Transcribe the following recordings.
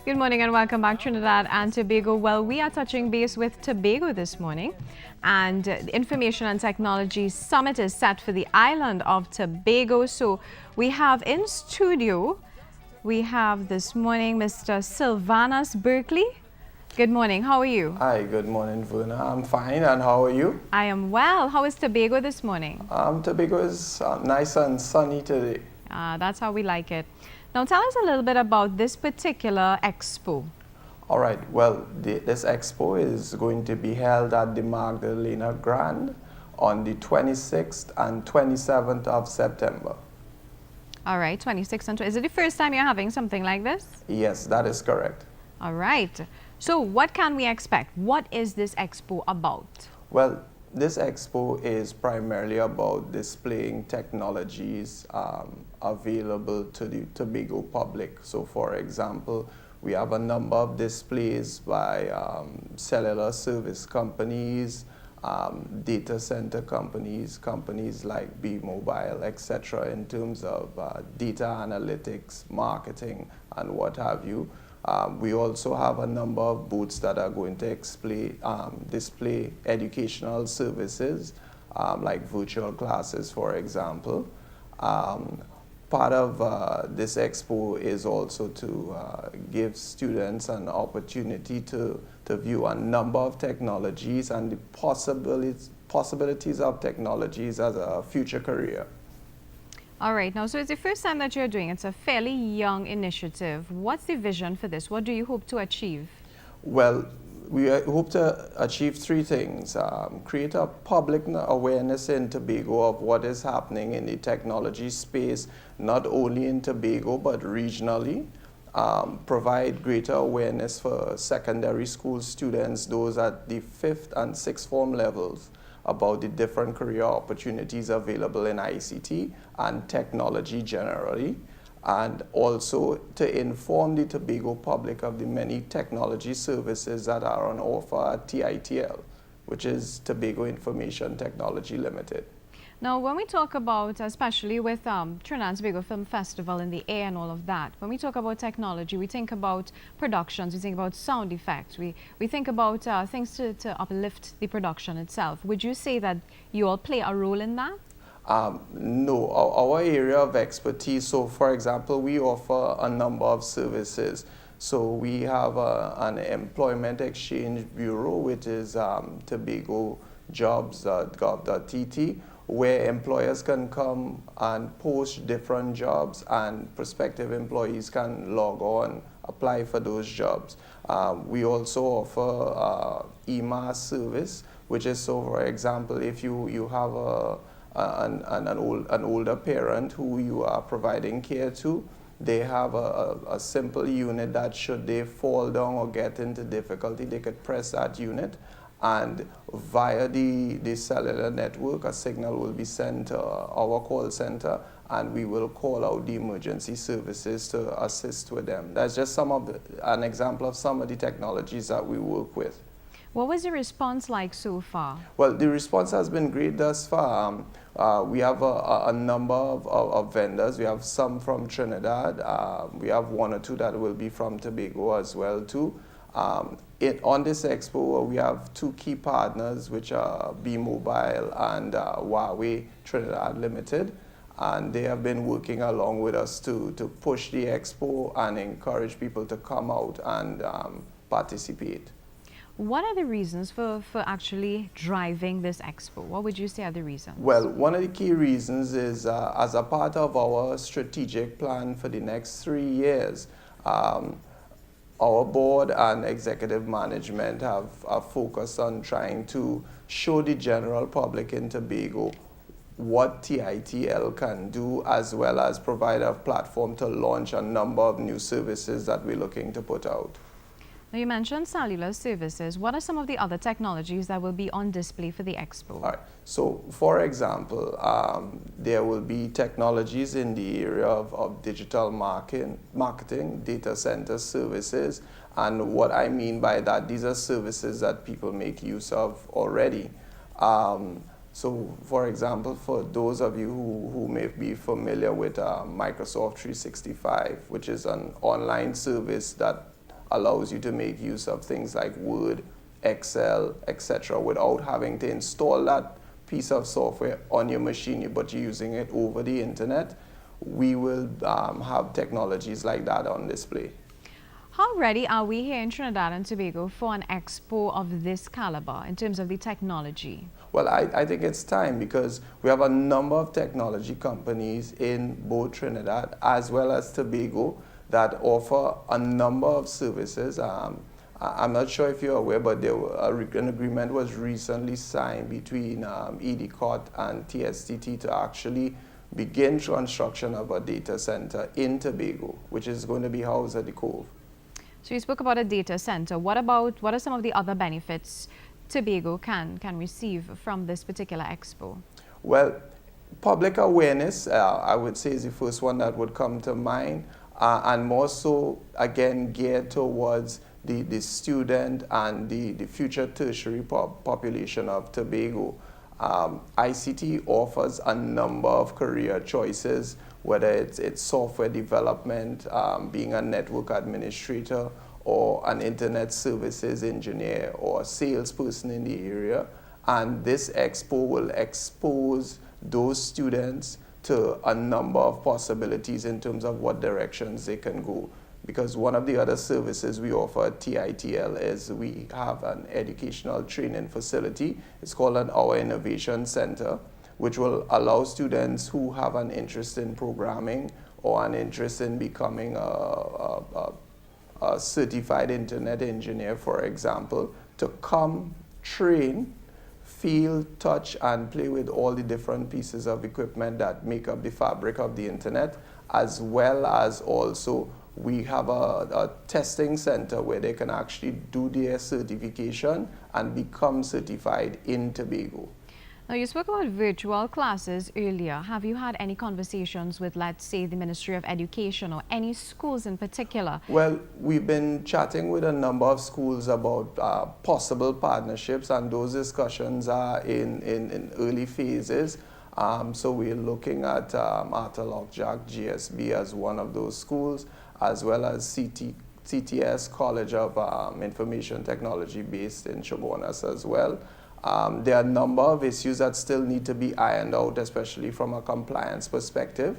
Good morning and welcome back, Trinidad and Tobago. Well, we are touching base with Tobago this morning, and the Information and Technology Summit is set for the island of Tobago. So we have in studio, we have this morning Mr. Sylvanas Berkeley. Good morning, how are you? Hi, good morning, Verna. I'm fine, and how are you? I am well. How is Tobago this morning? Tobago is nice and sunny today. That's how we like it. Now tell us a little bit about this particular expo. All right, well, this expo is going to be held at the Magdalena Grand on the 26th and 27th of September. All right, 26th and 20th. Is it the first time you're having something like this? Yes, that is correct. All right. So what can we expect? What is this expo about? Well, this expo is primarily about displaying technologies available to the Tobago public. So, for example, we have a number of displays by cellular service companies, data center companies, companies like B-Mobile, etc., in terms of data analytics, marketing, and what have you. We also have a number of booths that are going to display educational services, like virtual classes, for example. Part of this expo is also to give students an opportunity to view a number of technologies and the possibilities of technologies as a future career. All right, now, so it's the first time that you're doing it. It's a fairly young initiative. What's the vision for this? What do you hope to achieve? Well, we hope to achieve three things. Create a public awareness in Tobago of what is happening in the technology space, not only in Tobago, but regionally. Provide greater awareness for secondary school students, those at the 5th and 6th form levels, about the different career opportunities available in ICT and technology generally, and also to inform the Tobago public of the many technology services that are on offer at TITL, which is Tobago Information Technology Limited. Now, when we talk about, especially with Trinidad and Tobago Film Festival in the air and all of that, when we talk about technology, we think about productions, we think about sound effects, we think about things to uplift the production itself. Would you say that you all play a role in that? No, our area of expertise, so for example, we offer a number of services. So we have an employment exchange bureau, which is tobagojobs.gov.tt, where employers can come and post different jobs and prospective employees can log on, apply for those jobs. We also offer EMAS service, which is, so for example, if you have an older parent who you are providing care to, they have a simple unit that should they fall down or get into difficulty, they could press that unit, and via the cellular network, a signal will be sent to our call center, and we will call out the emergency services to assist with them. That's just an example of some of the technologies that we work with. What was the response like so far? Well, the response has been great thus far. We have a number of vendors. We have some from Trinidad. We have one or two that will be from Tobago as well too. On this expo, we have two key partners, which are B-Mobile and Huawei Trinidad Limited, and they have been working along with us to push the expo and encourage people to come out and participate. What are the reasons for actually driving this expo? What would you say are the reasons? Well, one of the key reasons is as a part of our strategic plan for the next 3 years, our board and executive management have focused on trying to show the general public in Tobago what TITL can do, as well as provide a platform to launch a number of new services that we're looking to put out. Now, you mentioned cellular services. What are some of the other technologies that will be on display for the expo? All right. So, for example, there will be technologies in the area of digital marketing, data center services, and what I mean by that, these are services that people make use of already. So, for example, for those of you who may be familiar with Microsoft 365, which is an online service that allows you to make use of things like Word, Excel, etc., without having to install that piece of software on your machine, but you're using it over the internet. We will have technologies like that on display. How ready are we here in Trinidad and Tobago for an expo of this caliber in terms of the technology? Well, I think it's time, because we have a number of technology companies in both Trinidad as well as Tobago that offer a number of services. I'm not sure if you're aware, but an agreement was recently signed between EDCOT and TSTT to actually begin construction of a data center in Tobago, which is going to be housed at the Cove. So you spoke about a data center. What are some of the other benefits Tobago can receive from this particular expo? Well, public awareness, I would say, is the first one that would come to mind, and more so, again, geared towards the student and the future tertiary population of Tobago. ICT offers a number of career choices, whether it's software development, being a network administrator, or an internet services engineer, or a salesperson in the area. And this expo will expose those students to a number of possibilities in terms of what directions they can go. Because one of the other services we offer at TITL is we have an educational training facility. It's called Our Innovation Center, which will allow students who have an interest in programming or an interest in becoming a certified internet engineer, for example, to come, train, feel, touch, and play with all the different pieces of equipment that make up the fabric of the internet, as well as also we have a testing center where they can actually do their certification and become certified in Tobago. Now, you spoke about virtual classes earlier. Have you had any conversations with, let's say, the Ministry of Education or any schools in particular? Well, we've been chatting with a number of schools about possible partnerships, and those discussions are in early phases. So we're looking at Arthur Lockjack GSB as one of those schools, as well as CTS College of Information Technology based in Sylvanas as well. There are a number of issues that still need to be ironed out, especially from a compliance perspective.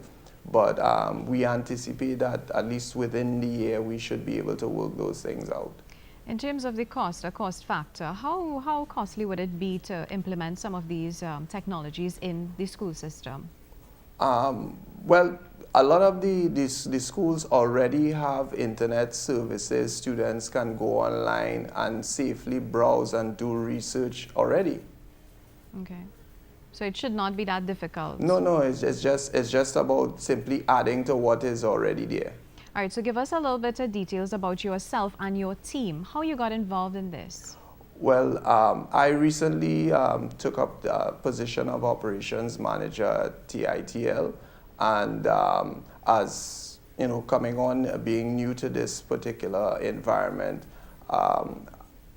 But we anticipate that at least within the year, we should be able to work those things out. In terms of the cost, a cost factor, how costly would it be to implement some of these technologies in the school system? Well, a lot of the schools already have internet services. Students can go online and safely browse and do research already. Okay. So it should not be that difficult. No, it's just about simply adding to what is already there. All right, so give us a little bit of details about yourself and your team, how you got involved in this. Well, I recently took up the position of operations manager at TITL, and as you know, coming on, being new to this particular environment,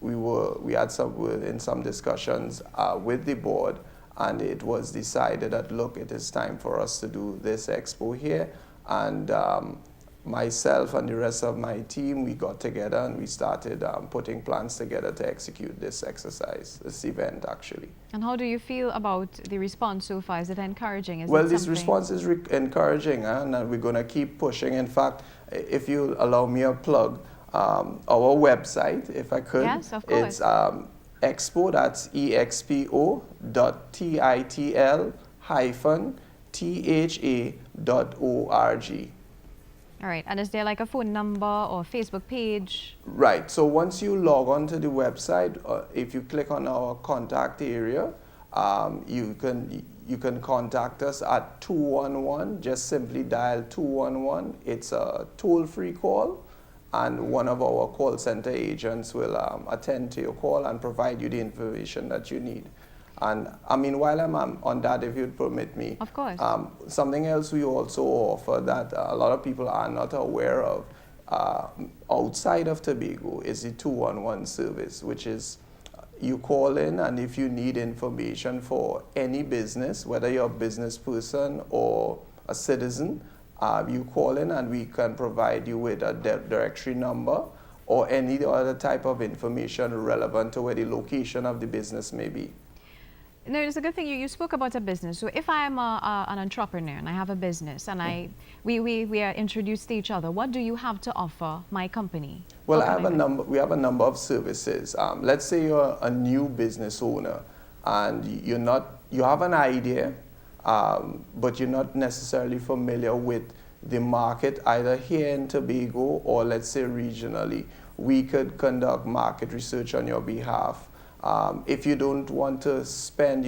we had some discussions with the board, and it was decided that, look, it is time for us to do this expo here, and myself and the rest of my team, we got together and we started putting plans together to execute this exercise, this event actually. And how do you feel about the response so far? Is it encouraging? Well, this response is encouraging, and we're going to keep pushing. In fact, if you allow me a plug, our website, if I could. Yes, of course. It's expo, that's expo.titl-tha.org. All right, and is there like a phone number or Facebook page? Right, so once you log on to the website, if you click on our contact area, you can contact us at 211, just simply dial 211. It's a toll-free call, and one of our call center agents will attend to your call and provide you the information that you need. And I mean, while I'm on that, if you'd permit me. Of course. Something else we also offer that a lot of people are not aware of outside of Tobago is the 211 service, which is you call in, and if you need information for any business, whether you're a business person or a citizen, you call in and we can provide you with a directory number or any other type of information relevant to where the location of the business may be. No, it's a good thing you spoke about a business. So if I'm an entrepreneur and I have a business and we are introduced to each other, what do you have to offer my company? Well, we have a number of services. Let's say you're a new business owner and you have an idea, but you're not necessarily familiar with the market either here in Tobago or let's say regionally. We could conduct market research on your behalf. If you don't want to spend,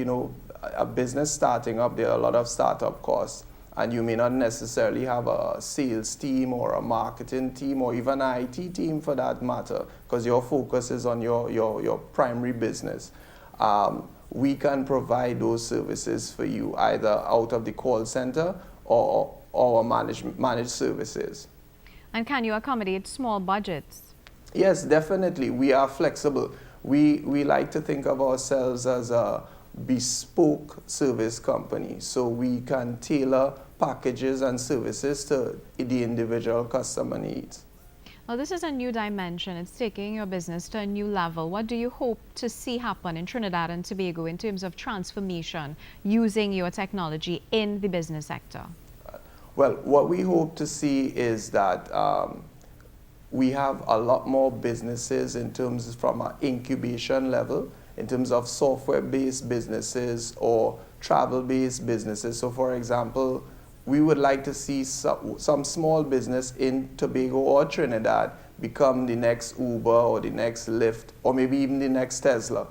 a business starting up, there are a lot of startup costs, and you may not necessarily have a sales team or a marketing team or even an IT team for that matter, because your focus is on your primary business. We can provide those services for you either out of the call center or managed services. And can you accommodate small budgets? Yes, definitely. We are flexible. We like to think of ourselves as a bespoke service company, so we can tailor packages and services to the individual customer needs. Well, this is a new dimension. It's taking your business to a new level. What do you hope to see happen in Trinidad and Tobago in terms of transformation using your technology in the business sector? Well, what we hope to see is that we have a lot more businesses in terms from an incubation level, in terms of software-based businesses or travel-based businesses. So for example, we would like to see some small business in Tobago or Trinidad become the next Uber or the next Lyft or maybe even the next Tesla.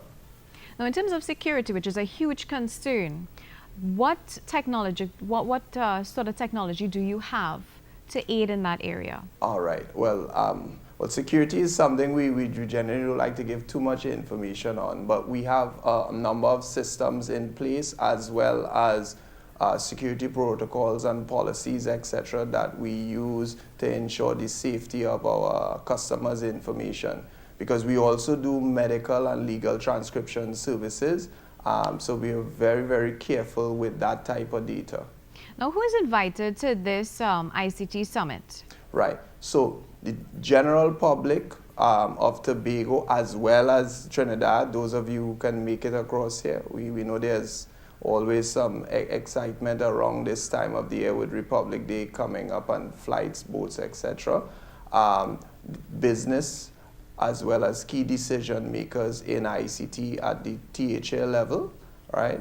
Now, in terms of security, which is a huge concern, what technology, what sort of technology do you have to aid in that area? All right. Well, security is something we generally don't like to give too much information on, but we have a number of systems in place as well as security protocols and policies, etc., that we use to ensure the safety of our customers' information. Because we also do medical and legal transcription services, so we are very, very careful with that type of data. Now, who is invited to this ICT Summit? Right. So the general public of Tobago as well as Trinidad, those of you who can make it across here, we know there's always some excitement around this time of the year with Republic Day coming up and flights, boats, etc. Business as well as key decision makers in ICT at the THA level, right?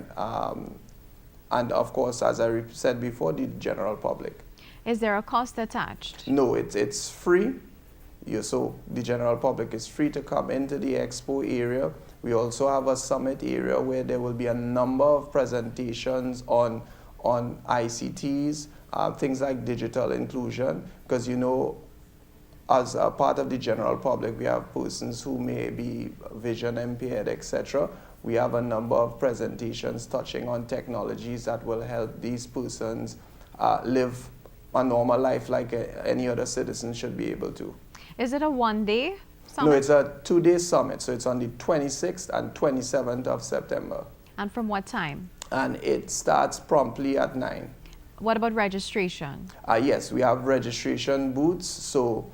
And of course, as I said before, the general public. Is there a cost attached? No, it's free. So the general public is free to come into the Expo area. We also have a summit area where there will be a number of presentations on ICTs, things like digital inclusion, because as a part of the general public, we have persons who may be vision impaired, etc. We have a number of presentations touching on technologies that will help these persons live a normal life like any other citizen should be able to. Is it a one-day summit? No, it's a two-day summit. So it's on the 26th and 27th of September. And from what time? And it starts promptly at 9. What about registration? Yes, we have registration booths. So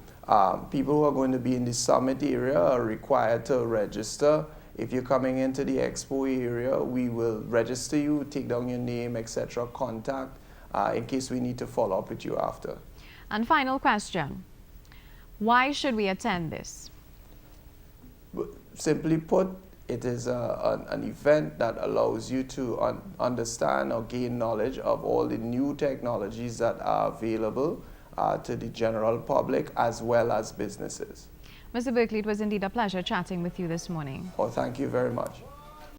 people who are going to be in the summit area are required to register. If you're coming into the Expo area, we will register you, take down your name, etc., contact, in case we need to follow up with you after. And final question, why should we attend this? Simply put, it is an event that allows you to understand or gain knowledge of all the new technologies that are available to the general public as well as businesses. Mr. Berkeley, it was indeed a pleasure chatting with you this morning. Oh, thank you very much.